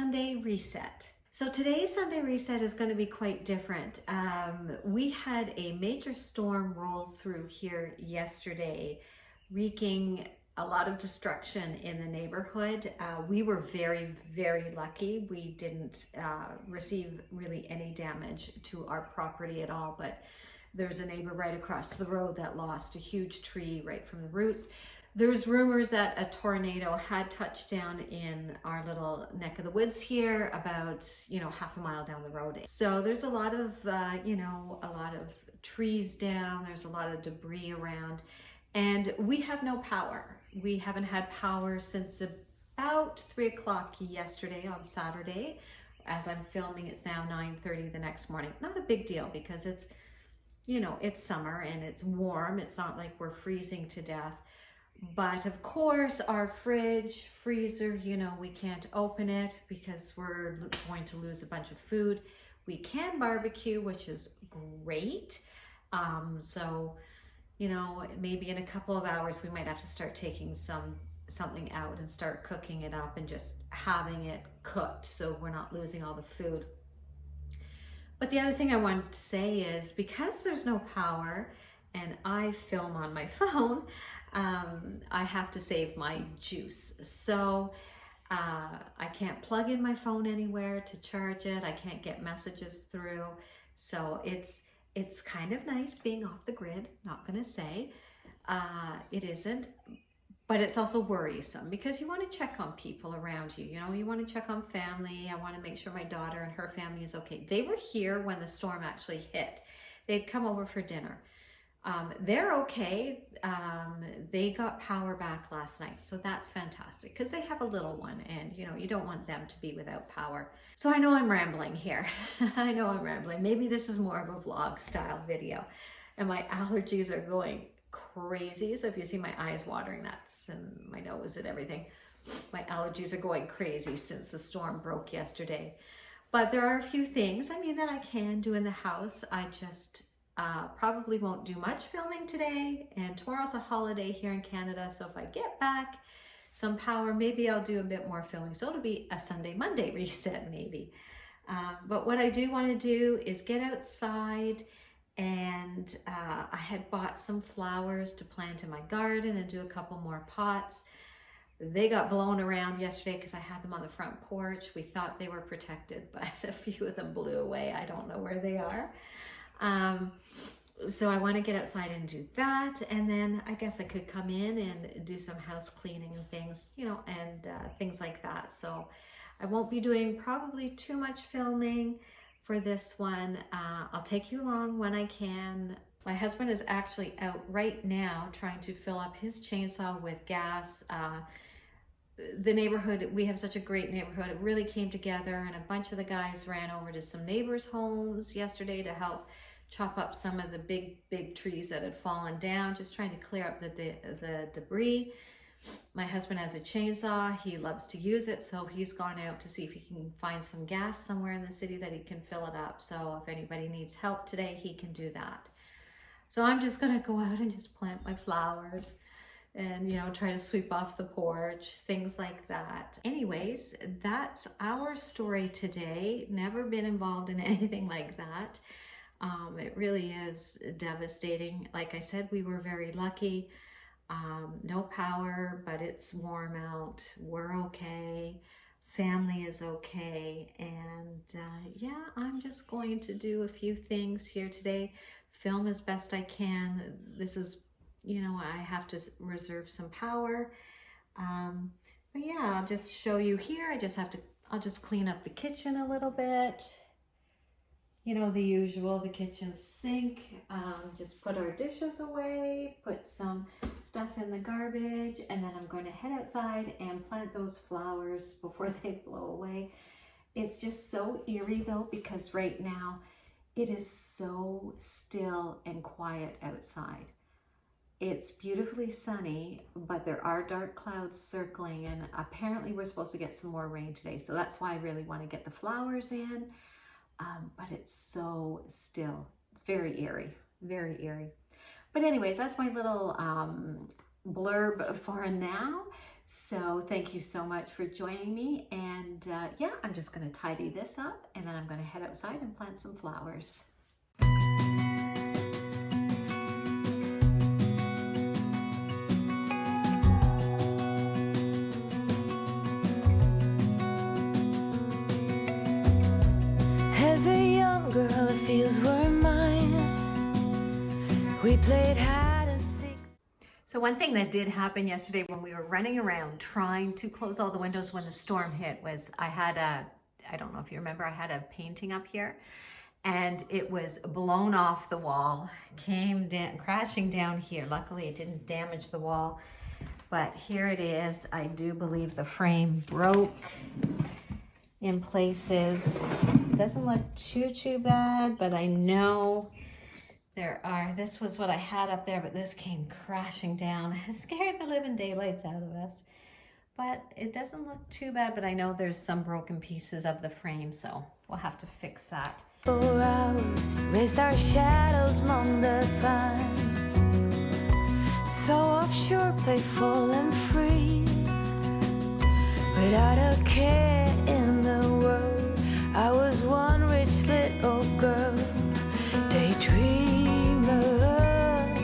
Sunday reset. So today's Sunday reset is going to be quite different. We had a major storm roll through here yesterday, wreaking a lot of destruction in the neighborhood. We were very, very lucky. We didn't receive really any damage to our property at all, but there's a neighbor right across the road that lost a huge tree right from the roots. There's rumors that a tornado had touched down in our little neck of the woods here about, half a mile down the road. So there's a lot of, a lot of trees down. There's a lot of debris around, and we have no power. We haven't had power since about 3 o'clock yesterday on Saturday. As I'm filming, it's now 9:30 the next morning. Not a big deal because it's, it's summer and it's warm. It's not like we're freezing to death. But of course, our fridge, freezer, we can't open it because we're going to lose a bunch of food. We can barbecue, which is great. So, maybe in a couple of hours, we might have to start taking something out and start cooking it up and just having it cooked so we're not losing all the food. But the other thing I wanted to say is because there's no power and I film on my phone, I have to save my juice. So I can't plug in my phone anywhere to charge it. I can't get messages through. So it's kind of nice being off the grid, not gonna say. It isn't, but it's also worrisome because you want to check on people around you. You want to check on family. I want to make sure my daughter and her family is okay. They were here when the storm actually hit. They'd come over for dinner. They're okay. They got power back last night, so that's fantastic because they have a little one and you don't want them to be without power. So I know I'm rambling here. I know I'm rambling. Maybe this is more of a vlog style video, and my allergies are going crazy. So if you see my eyes watering, that's and my nose and everything. My allergies are going crazy since the storm broke yesterday. But there are a few things that I can do in the house. I just probably won't do much filming today, and tomorrow's a holiday here in Canada, so if I get back some power, maybe I'll do a bit more filming. So it'll be a Sunday, Monday reset maybe. But what I do want to do is get outside, and I had bought some flowers to plant in my garden and do a couple more pots. They got blown around yesterday because I had them on the front porch. We thought they were protected, but a few of them blew away. I don't know where they are. So I want to get outside and do that, and then I guess I could come in and do some house cleaning and things, and things like that. So I won't be doing probably too much filming for this one. I'll take you along when I can. My husband is actually out right now trying to fill up his chainsaw with gas. The neighborhood, we have such a great neighborhood. It really came together, and a bunch of the guys ran over to some neighbors' homes yesterday to help chop up some of the big trees that had fallen down, just trying to clear up the debris. My husband has a chainsaw. He loves to use it, so he's gone out to see if he can find some gas somewhere in the city that he can fill it up. So if anybody needs help today, he can do that. So I'm just gonna go out and just plant my flowers and try to sweep off the porch, things like that. Anyways, that's our story today. Never been involved in anything like that. It really is devastating. Like I said, we were very lucky. No power, but it's warm out. We're okay. Family is okay. And yeah, I'm just going to do a few things here today. Film as best I can. This is, I have to reserve some power. But yeah, I'll just show you here. I'll just clean up the kitchen a little bit. The usual, the kitchen sink, just put our dishes away, put some stuff in the garbage, and then I'm going to head outside and plant those flowers before they blow away. It's just so eerie though, because right now it is so still and quiet outside. It's beautifully sunny, but there are dark clouds circling, and apparently we're supposed to get some more rain today. So that's why I really want to get the flowers in. But it's so still. It's very eerie, very eerie. But anyways, that's my little blurb for now. So thank you so much for joining me, and yeah, I'm just going to tidy this up and then I'm going to head outside and plant some flowers. As a young girl, the fields were mine. We played hide and seek. So one thing that did happen yesterday when we were running around trying to close all the windows when the storm hit was I don't know if you remember, I had a painting up here and it was blown off the wall, came down, crashing down here. Luckily it didn't damage the wall, but here it is. I do believe the frame broke in places. It doesn't look too bad, but I know this was what I had up there, but this came crashing down. It scared the living daylights out of us. But it doesn't look too bad, but I know there's some broken pieces of the frame, so we'll have to fix that. 4 hours, raised our shadows among the pines. So offshore, playful and free, without a care in the world. I was one rich little girl, daydreamer,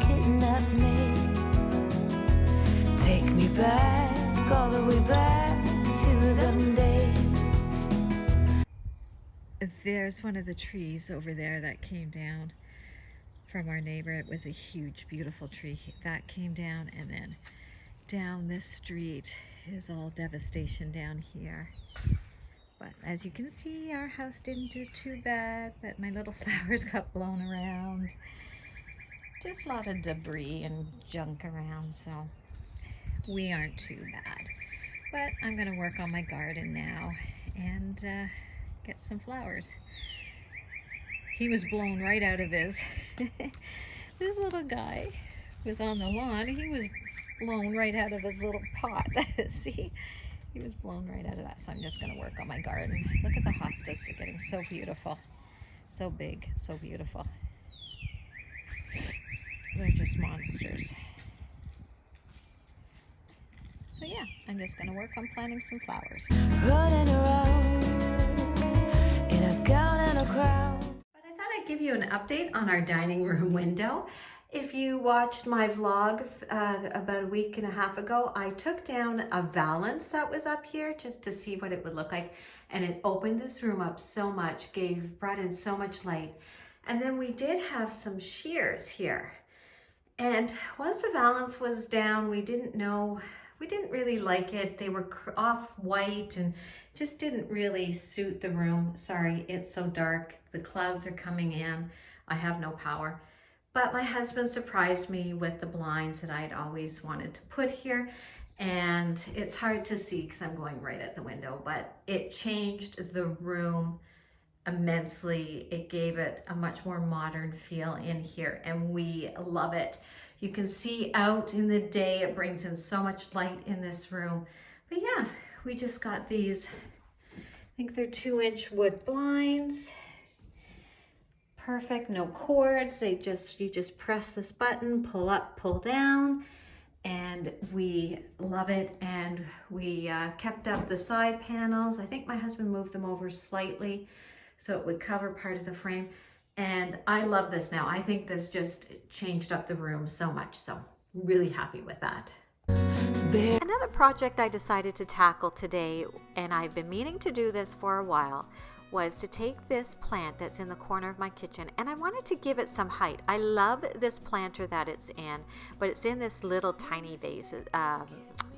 kidnap me, take me back, all the way back to them days. There's one of the trees over there that came down from our neighbor. It was a huge, beautiful tree that came down, and then down this street is all devastation down here. But as you can see, our house didn't do too bad, but my little flowers got blown around. Just a lot of debris and junk around, so we aren't too bad. But I'm gonna work on my garden now and get some flowers. He was blown right out of his, this little guy was on the lawn. He was blown right out of his little pot. See? He was blown right out of that. So I'm just going to work on my garden. Look at the hostas. They're getting so beautiful. So big. So beautiful. They're just monsters. So yeah, I'm just going to work on planting some flowers. Running around in a gown and a crown. But I thought I'd give you an update on our dining room window. If you watched my vlog about a week and a half ago, I took down a valance that was up here just to see what it would look like. And it opened this room up so much, brought in so much light. And then we did have some shears here. And once the valance was down, we didn't really like it. They were off white and just didn't really suit the room. Sorry, it's so dark. The clouds are coming in. I have no power. But my husband surprised me with the blinds that I'd always wanted to put here. And it's hard to see because I'm going right at the window, but it changed the room immensely. It gave it a much more modern feel in here, and we love it. You can see out in the day, it brings in so much light in this room. But yeah, we just got these, I think they're 2-inch wood blinds. Perfect, no cords. You just press this button, pull up, pull down, and we love it. And we kept up the side panels. I think my husband moved them over slightly so it would cover part of the frame. And I love this now. I think this just changed up the room so much. So really happy with that. Another project I decided to tackle today, and I've been meaning to do this for a while, was to take this plant that's in the corner of my kitchen, and I wanted to give it some height. I love this planter that it's in, but it's in this little tiny vase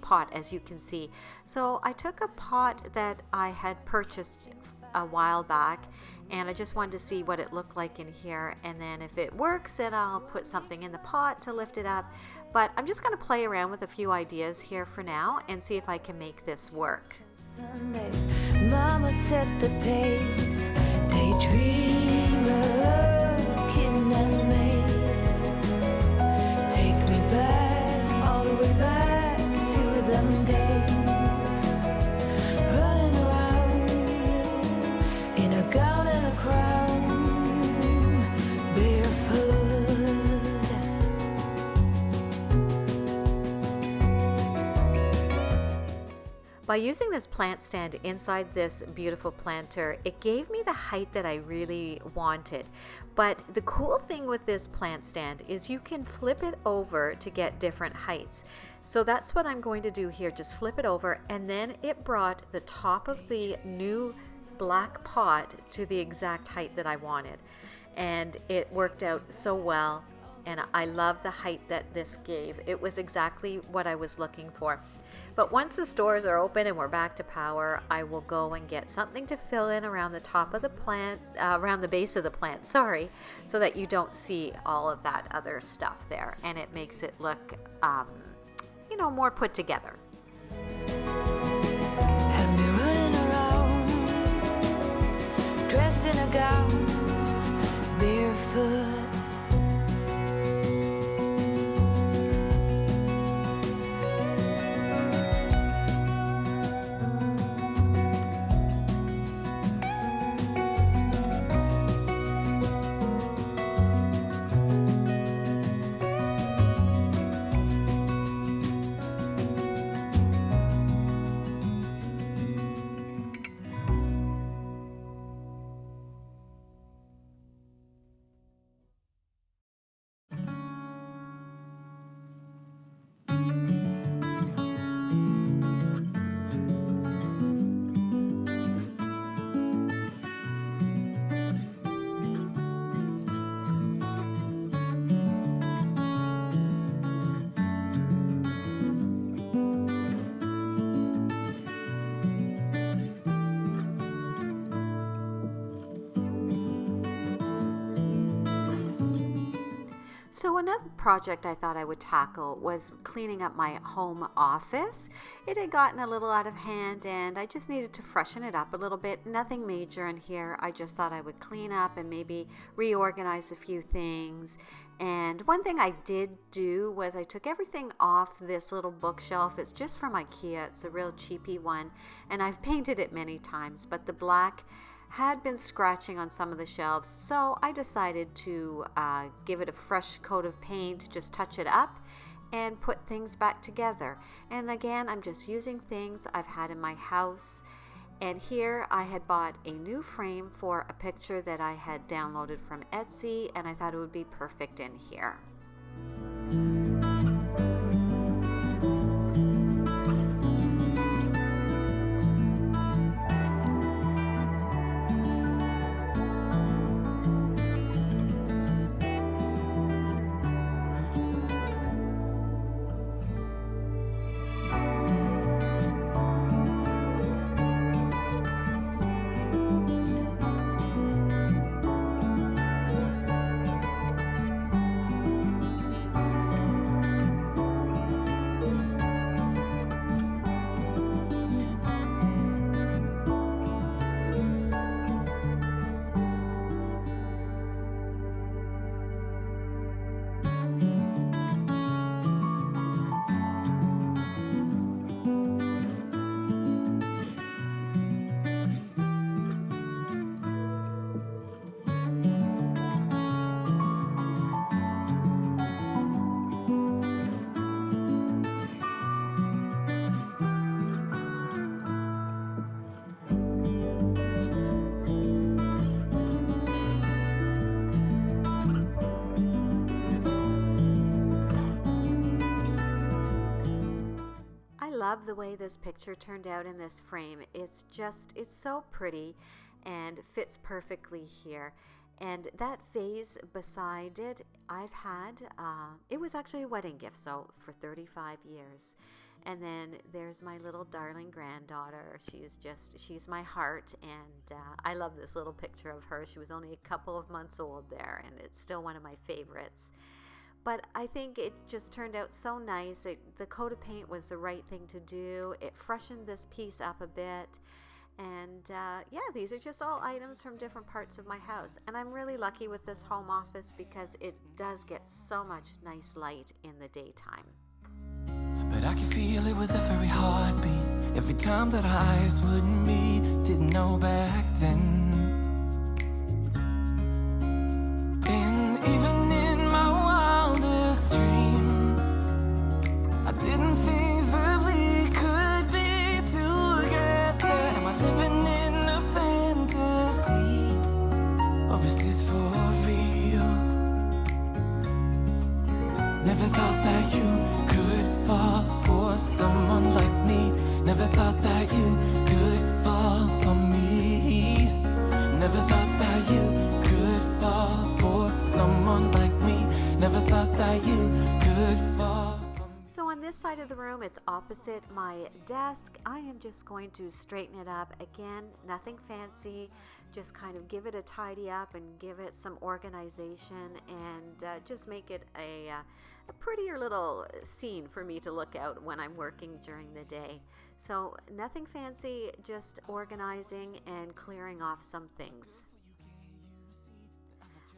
pot, as you can see. So I took a pot that I had purchased a while back, and I just wanted to see what it looked like in here, and then if it works, then I'll put something in the pot to lift it up. But I'm just going to play around with a few ideas here for now and see if I can make this work. Sundays, Mama set the pace, daydreamer, kidnap me, take me back, all the way back to them days, running around in a gown and a crown, barefoot. By using this plant stand inside this beautiful planter, it gave me the height that I really wanted. But the cool thing with this plant stand is you can flip it over to get different heights. So that's what I'm going to do here, just flip it over, and then it brought the top of the new black pot to the exact height that I wanted. And it worked out so well, and I love the height that this gave. It was exactly what I was looking for. But once the stores are open and we're back to power, I will go and get something to fill in around the top of the plant, around the base of the plant, sorry, so that you don't see all of that other stuff there, and it makes it look, you know, more put together. Have me running around, dressed in a gown, barefoot. So another project I thought I would tackle was cleaning up my home office. It had gotten a little out of hand and I just needed to freshen it up a little bit. Nothing major in here. I just thought I would clean up and maybe reorganize a few things. And one thing I did do was I took everything off this little bookshelf. It's just from IKEA. It's a real cheapy one, and I've painted it many times, but the black had been scratching on some of the shelves, so I decided to give it a fresh coat of paint, just touch it up and put things back together. And again, I'm just using things I've had in my house. And here I had bought a new frame for a picture that I had downloaded from Etsy, and I thought it would be perfect in here. Love the way this picture turned out in this frame. It's so pretty and fits perfectly here. And that vase beside it, I've had, it was actually a wedding gift, so for 35 years. And then there's my little darling granddaughter. She's my heart, and I love this little picture of her. She was only a couple of months old there, and it's still one of my favorites. But I think it just turned out so nice. The coat of paint was the right thing to do. It freshened this piece up a bit. And yeah, these are just all items from different parts of my house. And I'm really lucky with this home office because it does get so much nice light in the daytime. But I can feel it with every heartbeat, every time that our eyes would meet. Didn't know back then. And even in my wildest dreams, I didn't think that we could be together. Never thought that you could fall for someone like me. Never thought that you could fall for me. So on this side of the room, it's opposite my desk. I am just going to straighten it up. Again, nothing fancy, just kind of give it a tidy up and give it some organization, and just make it a prettier little scene for me to look out when I'm working during the day. So nothing fancy, just organizing and clearing off some things.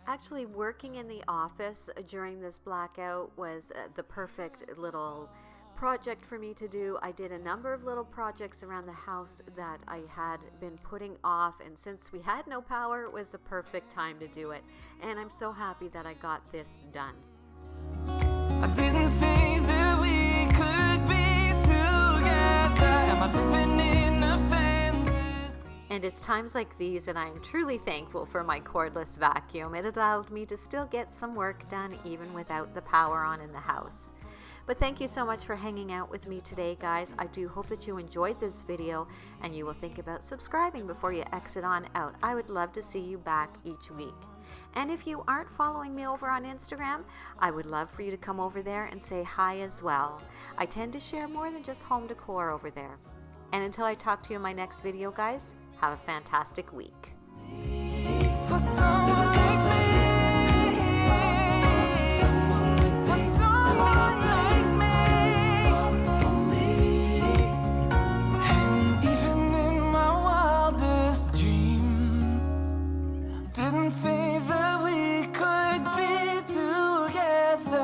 Actually, working in the office during this blackout was the perfect little project for me to do. I did a number of little projects around the house that I had been putting off, and since we had no power, it was the perfect time to do it. And I'm so happy that I got this done. I didn't think that we could be together. Am I living in a fantasy? And it's times like these that I am truly thankful for my cordless vacuum. It allowed me to still get some work done even without the power on in the house. But thank you so much for hanging out with me today, guys. I do hope that you enjoyed this video and you will think about subscribing before you exit on out. I would love to see you back each week. And if you aren't following me over on Instagram, I would love for you to come over there and say hi as well. I tend to share more than just home decor over there. And until I talk to you in my next video, guys, have a fantastic week. For someone like me. For someone like me. And even in my wildest dreams, didn't think